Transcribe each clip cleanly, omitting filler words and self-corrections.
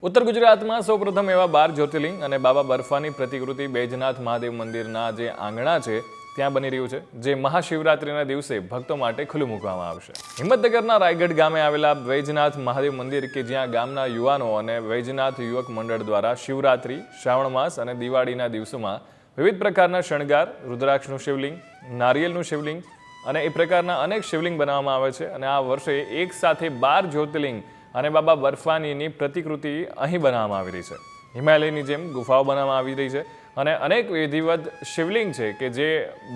ઉત્તર ગુજરાતમાં સૌપ્રથમ એવા 12 જ્યોતિર્લિંગ અને બાબા બર્ફાની પ્રતિકૃતિ બૈજનાથ મહાદેવ મંદિરના જે આંગણા છે ત્યાં બની રહ્યું છે, જે મહાશિવરાત્રિના દિવસે ભક્તો માટે ખુલ્લું મૂકવામાં આવશે। હિંમતનગરના રાયગઢ ગામે આવેલા બૈજનાથ મહાદેવ મંદિર કે જ્યાં ગામના યુવાનો અને બૈજનાથ યુવક મંડળ દ્વારા શિવરાત્રિ, શ્રાવણ માસ અને દિવાળીના દિવસોમાં વિવિધ પ્રકારના શણગાર, રુદ્રાક્ષનું શિવલિંગ, નારિયેળનું શિવલિંગ અને એ પ્રકારના અનેક શિવલિંગ બનાવવામાં આવે છે અને આ વર્ષે એક સાથે 12 જ્યોતિર્લિંગ અને બાબા બર્ફાનીની પ્રતિકૃતિ અહીં બનાવવામાં આવી રહી છે। હિમાલયની જેમ ગુફાઓ બનાવવામાં આવી રહી છે અને અનેક વિધિવત શિવલિંગ છે કે જે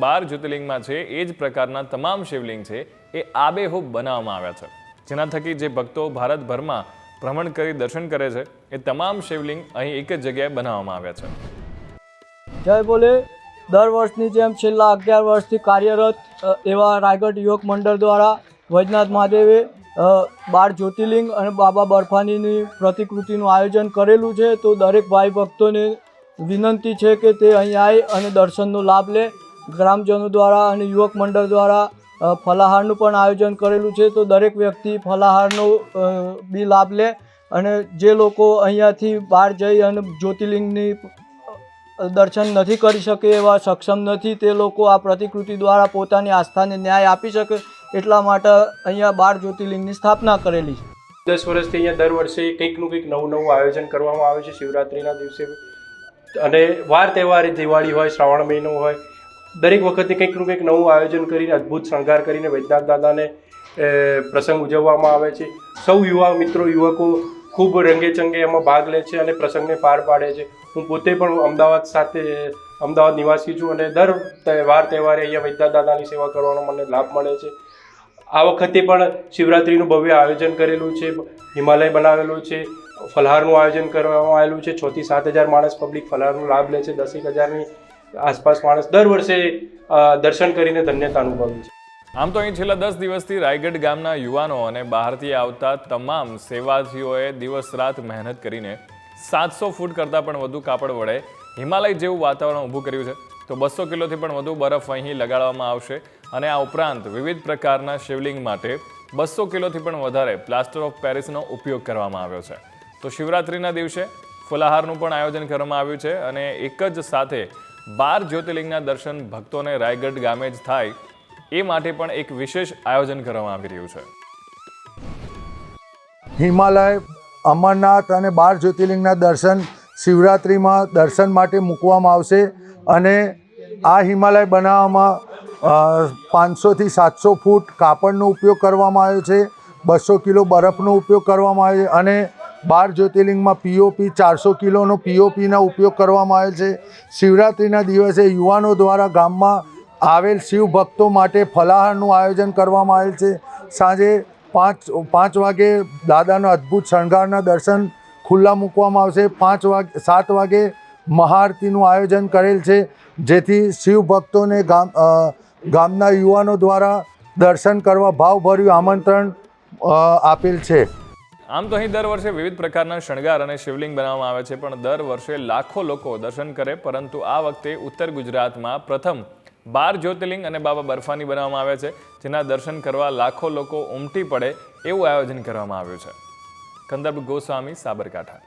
12 જ્યોતિર્લિંગમાં છે એ જ પ્રકારના તમામ શિવલિંગ છે એ આબેહૂબ બનાવવામાં આવ્યા છે, જેના થકી જે ભક્તો ભારતભરમાં ભ્રમણ કરી દર્શન કરે છે એ તમામ શિવલિંગ અહીં એક જ જગ્યાએ બનાવવામાં આવ્યા છે। જય બોલે। દર વર્ષની જેમ છેલ્લા 11 વર્ષથી કાર્યરત એવા રાયગઢ યુવક મંડળ દ્વારા બૈજનાથ મહાદેવે 12 જ્યોતિર્લિંગ અને બાબા બર્ફાનીની પ્રતિકૃતિનું આયોજન કરેલું છે। તો દરેક ભાઈ ભક્તોને વિનંતી છે કે તે અહીં આવી અને દર્શનનો લાભ લે। ગ્રામજનો દ્વારા અને યુવક મંડળ દ્વારા ફલાહારનું પણ આયોજન કરેલું છે, તો દરેક વ્યક્તિ ફલાહારનો બી લાભ લે અને જે લોકો અહીંયાથી બહાર જઈ અને જ્યોતિર્લિંગની દર્શન નથી કરી શકે, એવા સક્ષમ નથી, તે લોકો આ પ્રતિકૃતિ દ્વારા પોતાની આસ્થાને ન્યાય આપી શકે એટલા માટે અહીંયા 12 જ્યોતિર્લિંગની સ્થાપના કરેલી છે। 10 વર્ષથી અહીંયા દર વર્ષે કંઈકનું કંઈક નવું આયોજન કરવામાં આવે છે શિવરાત્રિના દિવસે, અને વાર તહેવારે દિવાળી હોય, શ્રાવણ મહિનો હોય, દરેક વખતે કંઈકનું કંઈક નવું આયોજન કરીને અદ્ભુત શણગાર કરીને વૈદ્યનાથ દાદાને પ્રસંગ ઉજવવામાં આવે છે। સૌ યુવા મિત્રો, યુવકો ખૂબ રંગે ચંગે એમાં ભાગ લે છે અને પ્રસંગને પાર પાડે છે। હું પોતે પણ અમદાવાદ નિવાસી છું અને દર વાર તહેવારે અહીંયા વૈદ્યનાથ દાદાની સેવા કરવાનો મને લાભ મળે છે। આ વખતે પણ શિવરાત્રિનું ભવ્ય આયોજન કરેલું છે, હિમાલય બનાવેલું છે, ફલહારનું આયોજન કરવામાં આવેલું છે। 6 થી 7 હજાર માણસ પબ્લિક ફલહારનો લાભ લે છે, 10 હજારની આસપાસ માણસ દર વર્ષે દર્શન કરીને ધન્યતા અનુભવે છે। આમ તો અહીં છેલ્લા 10 દિવસથી રાયગઢ ગામના યુવાનો અને બહારથી આવતા તમામ સેવાર્થીઓએ દિવસ રાત મહેનત કરીને 700 ફૂટ કરતાં પણ વધુ કાપડ વડે હિમાલય જેવું વાતાવરણ ઊભું કર્યું છે। તો 200 કિલોથી પણ વધુ બરફ અહીં લગાડવામાં આવશે અને આ ઉપરાંત વિવિધ પ્રકારના શિવલિંગ માટે 200 કિલોથી પણ વધારે પ્લાસ્ટર ઓફ પેરિસનો ઉપયોગ કરવામાં આવ્યો છે। તો શિવરાત્રિના દિવસે ફલાહારનું પણ આયોજન કરવામાં આવ્યું છે અને એક જ સાથે 12 જ્યોતિર્લિંગના દર્શન ભક્તોને રાયગઢ ગામે જ થાય એ માટે પણ એક વિશેષ આયોજન કરવામાં આવી રહ્યું છે। હિમાલય, અમરનાથ અને 12 જ્યોતિર્લિંગના દર્શન શિવરાત્રિમાં દર્શન માટે મૂકવામાં આવશે અને આ હિમાલય બનાવવામાં 500 થી 700 ફૂટ કાપડનો ઉપયોગ કરવામાં આવ્યો છે, 200 કિલો બરફનો ઉપયોગ કરવામાં આવ્યો છે અને 12 જ્યોતિર્લિંગમાં પીઓપી 400 કિલોનો પીઓપીનો ઉપયોગ કરવામાં આવ્યો છે। શિવરાત્રિના દિવસે યુવાનો દ્વારા ગામમાં આવેલ શિવ ભક્તો માટે ફલાહારનું આયોજન કરવામાં આવેલ છે। સાંજે 5 વાગે દાદાના અદ્ભુત શણગારના દર્શન ખુલ્લા મૂકવામાં આવશે। 7 વાગે મહાઆરતીનું આયોજન કરેલ છે, જેથી શિવ ભક્તોને ગામના યુવાનો દ્વારા દર્શન કરવા ભાવભર્યું આમંત્રણ આપેલ છે। આમ તો અહીં દર વર્ષે વિવિધ પ્રકારના શણગાર અને શિવલિંગ બનાવવામાં આવે છે, પણ દર વર્ષે લાખો લોકો દર્શન કરે, પરંતુ આ વખતે ઉત્તર ગુજરાતમાં પ્રથમ 12 જ્યોતિર્લિંગ અને બાબા બર્ફાની બનાવવામાં આવ્યા છે, જેના દર્શન કરવા લાખો લોકો ઉમટી પડે એવું આયોજન કરવામાં આવ્યું છે। કંદર્પ ગોસ્વામી, સાબરકાંઠા।